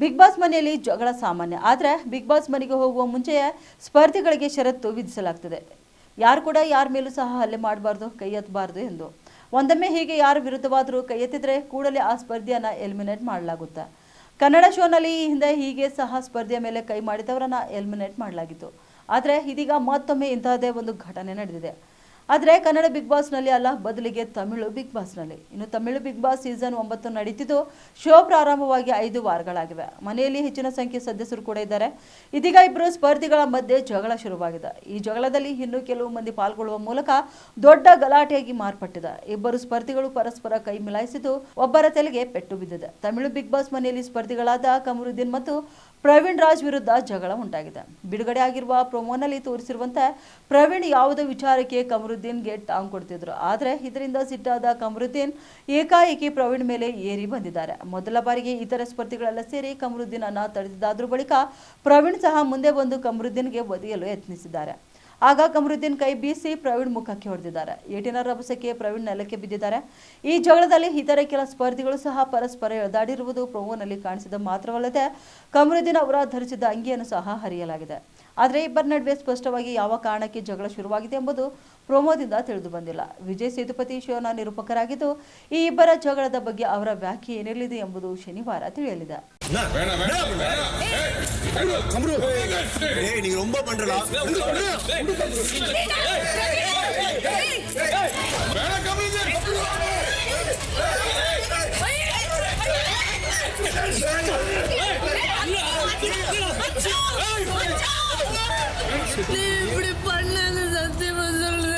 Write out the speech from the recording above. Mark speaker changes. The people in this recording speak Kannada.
Speaker 1: ಬಿಗ್ ಬಾಸ್ ಮನೆಯಲ್ಲಿ ಜಗಳ ಸಾಮಾನ್ಯ. ಆದರೆ ಬಿಗ್ ಬಾಸ್ ಮನೆಗೆ ಹೋಗುವ ಮುಂಚೆಯೇ ಸ್ಪರ್ಧಿಗಳಿಗೆ ಷರತ್ತು ವಿಧಿಸಲಾಗ್ತದೆ. ಯಾರು ಕೂಡ ಯಾರ ಮೇಲೂ ಸಹ ಹಲ್ಲೆ ಮಾಡಬಾರ್ದು, ಕೈ ಎತ್ತಬಾರ್ದು ಎಂದು. ಒಂದೊಮ್ಮೆ ಹೀಗೆ ಯಾರ ವಿರುದ್ಧವಾದರೂ ಕೈ ಎತ್ತಿದ್ರೆ ಕೂಡಲೇ ಆ ಸ್ಪರ್ಧಿಯನ್ನ ಎಲಿಮಿನೇಟ್ ಮಾಡಲಾಗುತ್ತೆ. ಕನ್ನಡ ಶೋನಲ್ಲಿ ಈ ಹಿಂದೆ ಹೀಗೆ ಸಹ ಸ್ಪರ್ಧೆಯ ಮೇಲೆ ಕೈ ಮಾಡಿದವರನ್ನ ಎಲಿಮಿನೇಟ್ ಮಾಡಲಾಗಿತ್ತು. ಆದರೆ ಇದೀಗ ಮತ್ತೊಮ್ಮೆ ಇಂತಹದೇ ಒಂದು ಘಟನೆ ನಡೆದಿದೆ. ಆದರೆ ಕನ್ನಡ ಬಿಗ್ ಬಾಸ್ನಲ್ಲಿ ಅಲ್ಲ, ಬದಲಿಗೆ ತಮಿಳು ಬಿಗ್ ಬಾಸ್ನಲ್ಲಿ. ಇನ್ನು ತಮಿಳು ಬಿಗ್ ಬಾಸ್ ಸೀಸನ್ 9 ನಡೀತಿದ್ದು ಶೋ ಪ್ರಾರಂಭವಾಗಿ 5 ವಾರಗಳಾಗಿವೆ. ಮನೆಯಲ್ಲಿ ಹೆಚ್ಚಿನ ಸಂಖ್ಯೆ ಸದಸ್ಯರು ಕೂಡ ಇದ್ದಾರೆ. ಇದೀಗ ಇಬ್ಬರು ಸ್ಪರ್ಧಿಗಳ ಮಧ್ಯೆ ಜಗಳ ಶುರುವಾಗಿದೆ. ಈ ಜಗಳದಲ್ಲಿ ಇನ್ನೂ ಕೆಲವು ಮಂದಿ ಪಾಲ್ಗೊಳ್ಳುವ ಮೂಲಕ ದೊಡ್ಡ ಗಲಾಟೆಯಾಗಿ ಮಾರ್ಪಟ್ಟಿದೆ. ಇಬ್ಬರು ಸ್ಪರ್ಧಿಗಳು ಪರಸ್ಪರ ಕೈ ಮಿಲಾಯಿಸಿದ್ದು ಒಬ್ಬರ ತಲೆಗೆ ಪೆಟ್ಟು ಬಿದ್ದಿದೆ. ತಮಿಳು ಬಿಗ್ ಬಾಸ್ ಮನೆಯಲ್ಲಿ ಸ್ಪರ್ಧಿಗಳಾದ ಕಮರುದ್ದೀನ್ ಮತ್ತು ಪ್ರವೀಣ್ ರಾಜ್ ವಿರುದ್ಧ ಜಗಳ ಉಂಟಾಗಿದೆ. ಬಿಡುಗಡೆ ಆಗಿರುವ ಪ್ರೊಮೋನಲ್ಲಿ ತೋರಿಸಿರುವಂತೆ ಪ್ರವೀಣ್ ಯಾವುದೋ ವಿಚಾರಕ್ಕೆ ಕಮರುದ್ದೀನ್ಗೆ ಟಾಂಗ್ ಕೊಡ್ತಿದ್ರು. ಆದರೆ ಇದರಿಂದ ಸಿಟ್ಟಾದ ಕಮರುದ್ದೀನ್ ಏಕಾಏಕಿ ಪ್ರವೀಣ್ ಮೇಲೆ ಏರಿ ಬಂದಿದ್ದಾರೆ. ಮೊದಲ ಬಾರಿಗೆ ಇತರ ಸ್ಪರ್ಧಿಗಳೆಲ್ಲ ಸೇರಿ ಕಮರುದ್ದೀನ್ ಅನ್ನ ತಡೆದಿದ್ದಾದ್ರೂ ಬಳಿಕ ಪ್ರವೀಣ್ ಸಹ ಮುಂದೆ ಬಂದು ಕಮರುದ್ದೀನ್ಗೆ ಒದೆಯಲು ಯತ್ನಿಸಿದ್ದಾರೆ. ಆಗ ಕಮರುದ್ದೀನ್ ಕೈ ಬೀಸಿ ಪ್ರವೀಣ್ ಮುಖಕ್ಕೆ ಹೊಡೆದಿದ್ದಾರೆ. ಏಟಿನ ರಭಸಕ್ಕೆ ಪ್ರವೀಣ್ ನೆಲಕ್ಕೆ ಬಿದ್ದಿದ್ದಾರೆ. ಈ ಜಗಳದಲ್ಲಿ ಇತರೆ ಕೆಲ ಸ್ಪರ್ಧಿಗಳು ಸಹ ಪರಸ್ಪರ ಎಳೆದಾಡಿರುವುದು ಪ್ರೊಮೋನಲ್ಲಿ ಕಾಣಿಸಿದ ಮಾತ್ರವಲ್ಲದೆ ಕಮರುದ್ದೀನ್ ಅವರ ಧರಿಸಿದ ಅಂಗಿಯನ್ನು ಸಹ ಹರಿಯಲಾಗಿದೆ. ಆದರೆ ಇಬ್ಬರ ನಡುವೆ ಸ್ಪಷ್ಟವಾಗಿ ಯಾವ ಕಾರಣಕ್ಕೆ ಜಗಳ ಶುರುವಾಗಿದೆ ಎಂಬುದು ಪ್ರೊಮೋದಿಂದ ತಿಳಿದು ಬಂದಿಲ್ಲ. ವಿಜಯ್ ಸೇತುಪತಿ ಶೋನ ನಿರೂಪಕರಾಗಿದ್ದು ಈ ಇಬ್ಬರ ಜಗಳದ ಬಗ್ಗೆ ಅವರ ವ್ಯಾಖ್ಯೆ ಏನಿರಲಿದೆ ಎಂಬುದು ಶನಿವಾರ ತಿಳಿಯಲಿದೆ.
Speaker 2: இப்படி பண்ணது சத்தியமா சொல்லு.